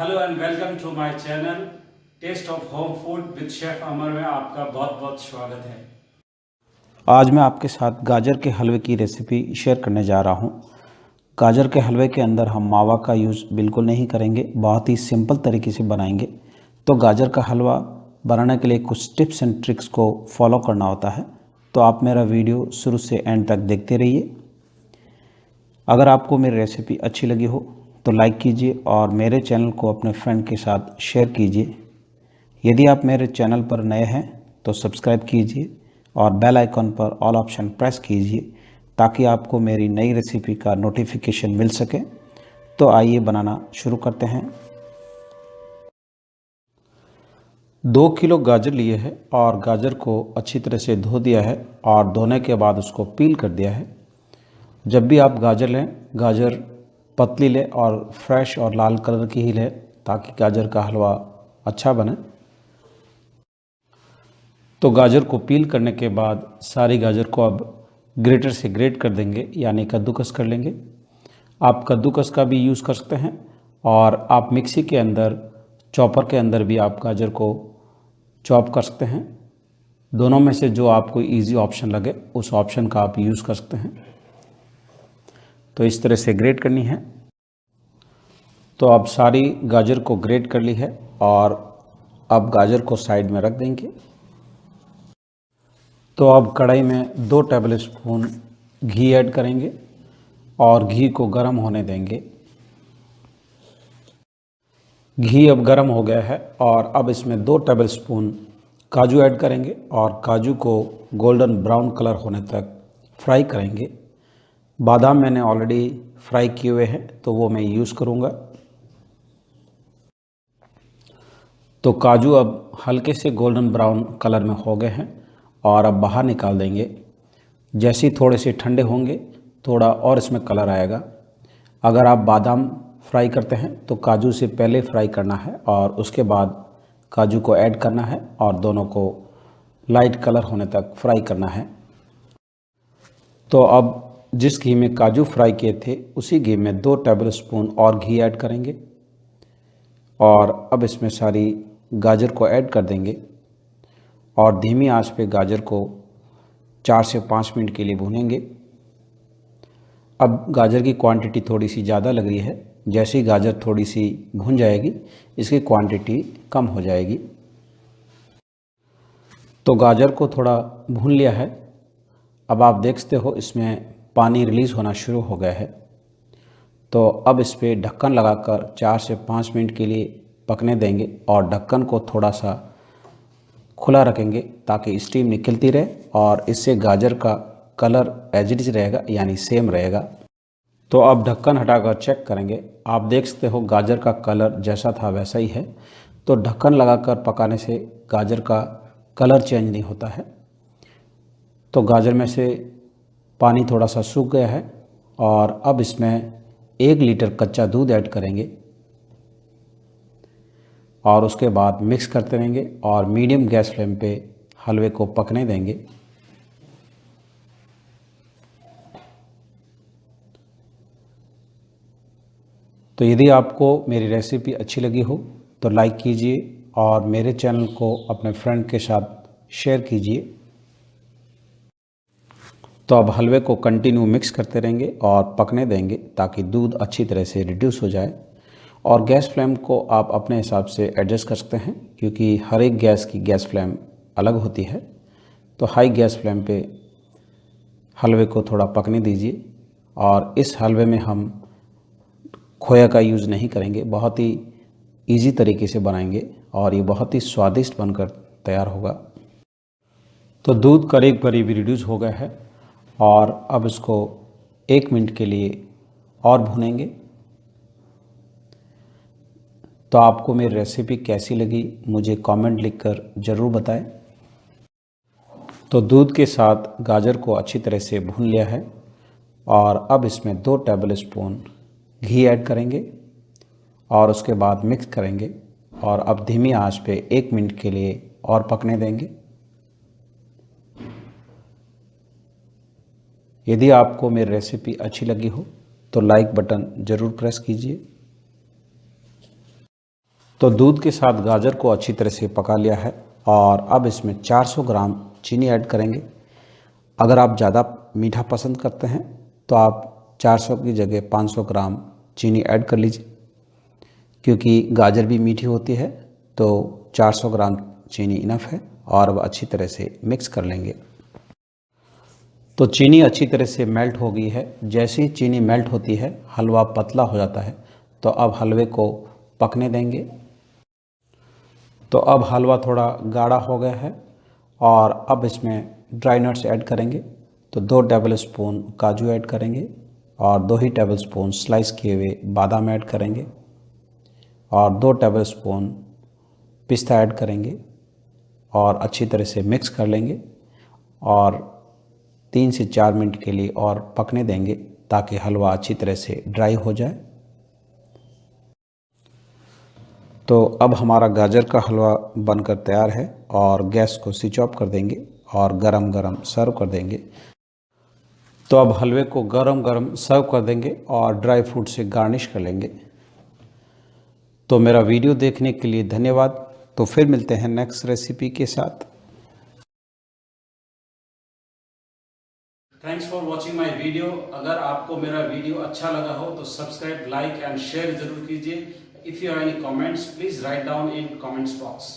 Hello and welcome to my channel taste of home food with chef Amar में आपका बहुत बहुत स्वागत है। आज मैं आपके साथ गाजर के हलवे की रेसिपी शेयर करने जा रहा हूँ। गाजर के हलवे के अंदर हम मावा का यूज़ बिल्कुल नहीं करेंगे, बहुत ही सिंपल तरीके से बनाएंगे। तो गाजर का हलवा बनाने के लिए कुछ टिप्स एंड ट्रिक्स को फॉलो करना होता है, तो आप मेरा वीडियो शुरू से एंड तक देखते रहिए। अगर आपको मेरी रेसिपी अच्छी लगी हो तो लाइक कीजिए और मेरे चैनल को अपने फ्रेंड के साथ शेयर कीजिए। यदि आप मेरे चैनल पर नए हैं तो सब्सक्राइब कीजिए और बेल आइकन पर ऑल ऑप्शन प्रेस कीजिए ताकि आपको मेरी नई रेसिपी का नोटिफिकेशन मिल सके। तो आइए बनाना शुरू करते हैं। 2 किलो गाजर लिए है और गाजर को अच्छी तरह से धो दिया है और धोने के बाद उसको पील कर दिया है। जब भी आप गाजर लें, गाजर पतली लें और फ्रेश और लाल कलर की ही लें ताकि गाजर का हलवा अच्छा बने। तो गाजर को पील करने के बाद सारी गाजर को अब ग्रेटर से ग्रेट कर देंगे, यानी कद्दूकस कर लेंगे। आप कद्दूकस का भी यूज़ कर सकते हैं और आप मिक्सी के अंदर, चॉपर के अंदर भी आप गाजर को चॉप कर सकते हैं। दोनों में से जो आपको इजी ऑप्शन लगे उस ऑप्शन का आप यूज़ कर सकते हैं। तो इस तरह से ग्रेट करनी है। तो अब सारी गाजर को ग्रेट कर ली है और अब गाजर को साइड में रख देंगे। तो अब कढ़ाई में 2 टेबल स्पून घी ऐड करेंगे और घी को गर्म होने देंगे। घी अब गर्म हो गया है और अब इसमें 2 टेबल स्पून काजू ऐड करेंगे और काजू को गोल्डन ब्राउन कलर होने तक फ्राई करेंगे। बादाम मैंने ऑलरेडी फ्राई किए हुए हैं तो वो मैं यूज़ करूँगा। तो काजू अब हल्के से गोल्डन ब्राउन कलर में हो गए हैं और अब बाहर निकाल देंगे। जैसे ही थोड़े से ठंडे होंगे थोड़ा और इसमें कलर आएगा। अगर आप बादाम फ्राई करते हैं तो काजू से पहले फ्राई करना है और उसके बाद काजू को ऐड करना है और दोनों को लाइट कलर होने तक फ्राई करना है। तो अब जिस घी में काजू फ्राई किए थे उसी घी में 2 टेबल स्पून और घी ऐड करेंगे और अब इसमें सारी गाजर को ऐड कर देंगे और धीमी आंच पे गाजर को 4 से 5 मिनट के लिए भूनेंगे। अब गाजर की क्वांटिटी थोड़ी सी ज़्यादा लग रही है। जैसे ही गाजर थोड़ी सी भून जाएगी इसकी क्वांटिटी कम हो जाएगी। तो गाजर को थोड़ा भून लिया है। अब आप देख सकते हो इसमें पानी रिलीज़ होना शुरू हो गया है। तो अब इस पर ढक्कन लगाकर 4 से 5 मिनट के लिए पकने देंगे और ढक्कन को थोड़ा सा खुला रखेंगे ताकि स्टीम निकलती रहे और इससे गाजर का कलर एज इट इज रहेगा, यानी सेम रहेगा। तो अब ढक्कन हटाकर चेक करेंगे। आप देख सकते हो गाजर का कलर जैसा था वैसा ही है। तो ढक्कन लगाकर पकाने से गाजर का कलर चेंज नहीं होता है। तो गाजर में से पानी थोड़ा सा सूख गया है और अब इसमें 1 लीटर कच्चा दूध ऐड करेंगे और उसके बाद मिक्स करते रहेंगे और मीडियम गैस फ्लेम पे हलवे को पकने देंगे। तो यदि आपको मेरी रेसिपी अच्छी लगी हो तो लाइक कीजिए और मेरे चैनल को अपने फ्रेंड के साथ शेयर कीजिए। तो अब हलवे को कंटिन्यू मिक्स करते रहेंगे और पकने देंगे ताकि दूध अच्छी तरह से रिड्यूस हो जाए। और गैस फ्लेम को आप अपने हिसाब से एडजस्ट कर सकते हैं क्योंकि हर एक गैस की गैस फ्लेम अलग होती है। तो हाई गैस फ्लेम पे हलवे को थोड़ा पकने दीजिए। और इस हलवे में हम खोया का यूज़ नहीं करेंगे, बहुत ही इजी तरीके से बनाएंगे और ये बहुत ही स्वादिष्ट बनकर तैयार होगा। तो दूध करीब करीब रिड्यूस हो गया है और अब इसको 1 मिनट के लिए और भूनेंगे। तो आपको मेरी रेसिपी कैसी लगी मुझे कमेंट लिखकर ज़रूर बताएं। तो दूध के साथ गाजर को अच्छी तरह से भून लिया है और अब इसमें 2 टेबल स्पून घी ऐड करेंगे और उसके बाद मिक्स करेंगे और अब धीमी आंच पे 1 मिनट के लिए और पकने देंगे। यदि आपको मेरी रेसिपी अच्छी लगी हो तो लाइक बटन ज़रूर प्रेस कीजिए। तो दूध के साथ गाजर को अच्छी तरह से पका लिया है और अब इसमें 400 ग्राम चीनी ऐड करेंगे। अगर आप ज़्यादा मीठा पसंद करते हैं तो आप 400 की जगह 500 ग्राम चीनी ऐड कर लीजिए, क्योंकि गाजर भी मीठी होती है तो 400 ग्राम चीनी इनफ है। और अब अच्छी तरह से मिक्स कर लेंगे। तो चीनी अच्छी तरह से मेल्ट हो गई है। जैसे ही चीनी मेल्ट होती है हलवा पतला हो जाता है। तो अब हलवे को पकने देंगे। तो अब हलवा थोड़ा गाढ़ा हो गया है और अब इसमें ड्राई नट्स ऐड करेंगे। तो 2 टेबल स्पून काजू ऐड करेंगे और 2 ही टेबल स्पून स्लाइस किए हुए बादाम ऐड करेंगे और 2 टेबल स्पून पिस्ता ऐड करेंगे और अच्छी तरह से मिक्स कर लेंगे और 3 से 4 मिनट के लिए और पकने देंगे ताकि हलवा अच्छी तरह से ड्राई हो जाए। तो अब हमारा गाजर का हलवा बनकर तैयार है और गैस को स्विच ऑफ कर देंगे और गरम गरम सर्व कर देंगे। तो अब हलवे को गरम गरम सर्व कर देंगे और ड्राई फ्रूट से गार्निश कर लेंगे। तो मेरा वीडियो देखने के लिए धन्यवाद। तो फिर मिलते हैं नेक्स्ट रेसिपी के साथ। Thanks for watching my video. अगर आपको मेरा वीडियो अच्छा लगा हो तो सब्सक्राइब, लाइक एंड शेयर जरूर कीजिए। If you have any comments please write down in comments box.